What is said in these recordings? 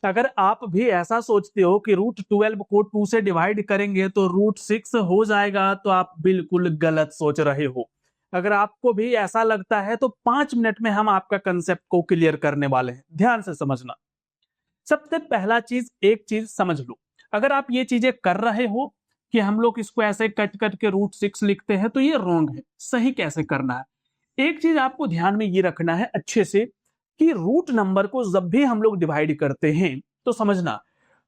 अगर आप भी ऐसा सोचते हो कि √12 को 2 से डिवाइड करेंगे तो √6 हो जाएगा, तो आप बिल्कुल गलत सोच रहे हो। अगर आपको भी ऐसा लगता है तो 5 मिनट में हम आपका कंसेप्ट को क्लियर करने वाले हैं, ध्यान से समझना। सबसे पहला चीज, एक चीज समझ लो, अगर आप ये चीजें कर रहे हो कि हम लोग इसको ऐसे कट कट के √6 लिखते हैं, तो ये रॉन्ग है। सही कैसे करना है, एक चीज आपको ध्यान में ये रखना है अच्छे से कि रूट नंबर को जब भी हम लोग डिवाइड करते हैं तो समझना,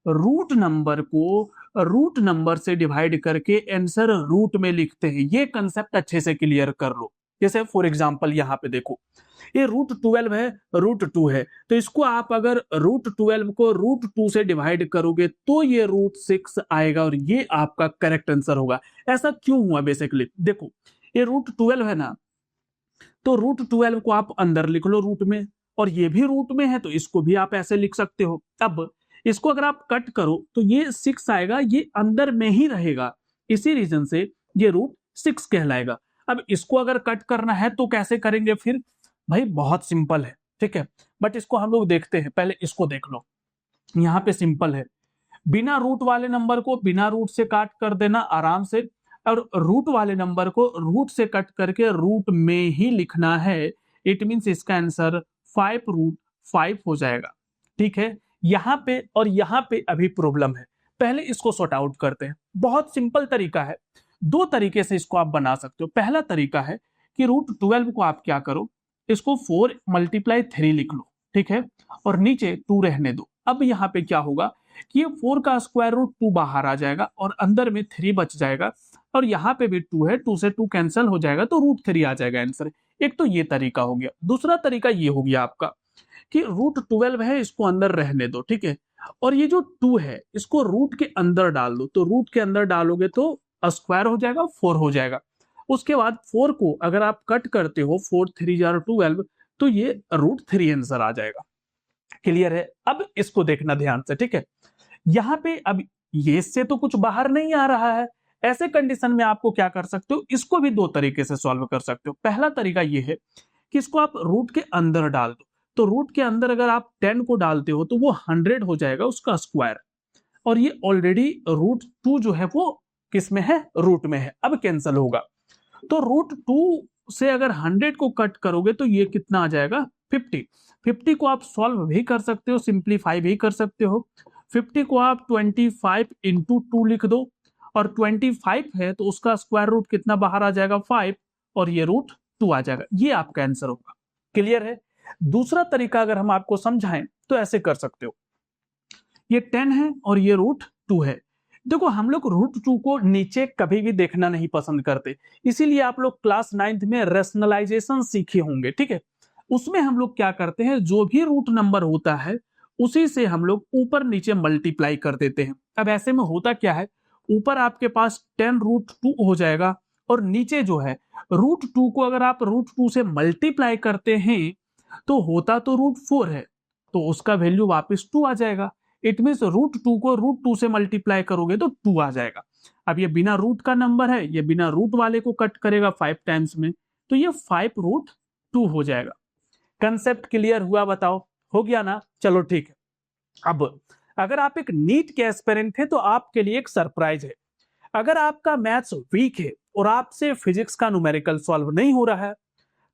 रूट नंबर को रूट नंबर से डिवाइड करके आंसर रूट में लिखते हैं। ये कंसेप्ट अच्छे से क्लियर कर लो। जैसे फॉर एग्जांपल यहाँ पे देखो, ये √12 है, √2 है, तो इसको आप अगर √12 को √2 से डिवाइड करोगे तो ये √6 आएगा और ये आपका करेक्ट आंसर होगा। ऐसा क्यों हुआ? बेसिकली देखो, ये √12 है ना, तो √12 को आप अंदर लिख लो रूट में, और ये भी रूट में है तो इसको भी आप ऐसे लिख सकते हो। अब इसको अगर आप कट करो तो ये 6 आएगा, ये अंदर में ही रहेगा, इसी रीजन से ये √6 कहलाएगा। अब इसको अगर कट करना है तो कैसे करेंगे फिर? भाई बहुत सिंपल है, ठीक है, बट इसको हम लोग देखते हैं। पहले इसको देख लो, यहाँ पे सिंपल है, बिना रूट वाले नंबर को बिना रूट से काट कर देना आराम से, और रूट वाले नंबर को रूट से कट करके रूट में ही लिखना है। इट मींस इसका आंसर 5√5 हो जाएगा। ठीक है, यहाँ पे और यहाँ पे अभी प्रॉब्लम है, पहले इसको सॉर्ट आउट करते हैं। बहुत सिंपल तरीका है, दो तरीके से इसको आप बना सकते हो। पहला तरीका है कि √12 को आप क्या करो, इसको 4 × 3 लिख लो, ठीक है, और नीचे 2 रहने दो। अब यहाँ पे क्या होगा कि ये 4 का स्क्वायर रूट 2 बाहर आ जाएगा और अंदर में 3 बच जाएगा, और यहाँ पे भी 2 है, 2 से 2 कैंसिल हो जाएगा तो √3 आ जाएगा आंसर। एक तो ये तरीका हो गया। दूसरा तरीका ये हो गया आपका कि √12 है, इसको अंदर रहने दो, ठीक है, और ये जो 2 है इसको रूट के अंदर डाल दो, तो रूट के अंदर डालोगे तो स्क्वायर हो जाएगा, 4 हो जाएगा। उसके बाद 4 को अगर आप कट करते हो, 4 3 12, तो ये √3 आंसर आ जाएगा। क्लियर है? अब इसको देखना ध्यान से, ठीक है, यहाँ पे अब ये इससे तो कुछ बाहर नहीं आ रहा है। ऐसे कंडीशन में आपको क्या कर सकते हो, इसको भी दो तरीके से सॉल्व कर सकते हो। पहला तरीका ये है कि इसको आप रूट के अंदर डाल दो, तो रूट के अंदर अगर आप 10 को डालते हो तो वो 100 हो जाएगा उसका स्क्वायर, और ये ऑलरेडी √2 जो है वो किस में है? रूट में है। अब कैंसिल होगा, तो √2 से अगर 100 को कट करोगे तो ये कितना आ जाएगा? 50। 50 को आप सॉल्व भी कर सकते हो, सिंप्लीफाई भी कर सकते हो। 50 को आप 25 इंटू 2 लिख दो, और 25 है तो उसका स्क्वायर रूट कितना बाहर आ जाएगा? 5, और ये √2 आ जाएगा। ये आपका आंसर होगा। क्लियर है? दूसरा तरीका अगर हम आपको समझाएं तो ऐसे कर सकते हो, ये 10 है और ये √2 है। देखो, हम लोग √2 को नीचे कभी भी देखना नहीं पसंद करते, इसीलिए आप लोग क्लास 9th में रेशनलाइजेशन सीखे होंगे, ठीक है, उसमें हम लोग क्या करते हैं, जो भी रूट नंबर होता है उसी से हम लोग ऊपर नीचे मल्टीप्लाई कर देते हैं। अब ऐसे में होता क्या है, ऊपर आपके पास 10√2 हो जाएगा, और नीचे जो है √2 को अगर आप √2 से मल्टीप्लाई करते हैं तो होता तो √4 है, तो उसका वैल्यू वापस 2 आ जाएगा। इट मीन √2 को √2 से मल्टीप्लाई करोगे तो 2 आ जाएगा। अब ये बिना रूट का नंबर है, ये बिना रूट वाले को कट करेगा 5 टाइम्स में, तो ये 5√2 हो जाएगा। कंसेप्ट क्लियर हुआ? बताओ, हो गया ना? चलो ठीक है। अब अगर आप एक नीट के एस्पिरेंट हैं तो आपके लिए एक सरप्राइज है। अगर आपका मैथ्स वीक है और आपसे फिजिक्स का न्यूमेरिकल सॉल्व नहीं हो रहा है,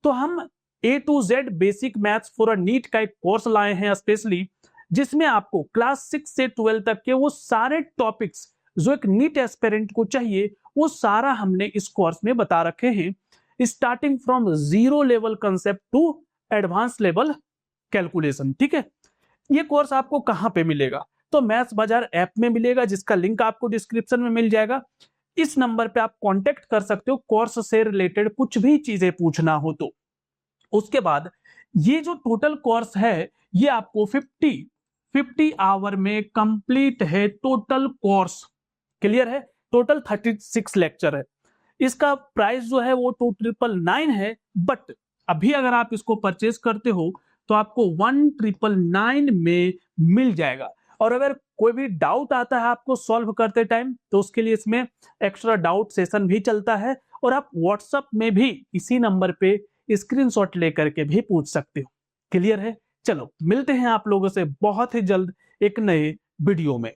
तो हम A to Z basic maths for a NEET का एक कोर्स लाए हैं स्पेशली, जिसमें आपको क्लास 6 से 12 तक के वो सारे टॉपिक्स जो एक नीट एस्पिरेंट को चाहिए वो सारा हमने इस कोर्स में बता रखे हैं, starting from zero level concept to advance level calculation. ठीक है, ये कोर्स आपको कहां पे मिलेगा? तो मैथ्स बाजार ऐप में मिलेगा, जिसका लिंक आपको डिस्क्रिप्शन में मिल जाएगा। इस नंबर पे आप कांटेक्ट कर सकते हो कोर्स से रिलेटेड कुछ भी चीजें पूछना हो तो। उसके बाद ये जो टोटल कोर्स है ये आपको 50 आवर में कंप्लीट है टोटल कोर्स। क्लियर है? टोटल 36 लेक्चर है। इसका प्राइस जो है वो 2,999 है, बट अभी अगर आप इसको परचेज करते हो तो आपको 1,999 में मिल जाएगा। और अगर कोई भी डाउट आता है आपको सॉल्व करते टाइम तो उसके लिए इसमें एक्स्ट्रा डाउट सेशन भी चलता है, और आप व्हाट्सएप में भी इसी नंबर पे स्क्रीनशॉट लेकर के भी पूछ सकते हो। क्लियर है? चलो मिलते हैं आप लोगों से बहुत ही जल्द एक नए वीडियो में।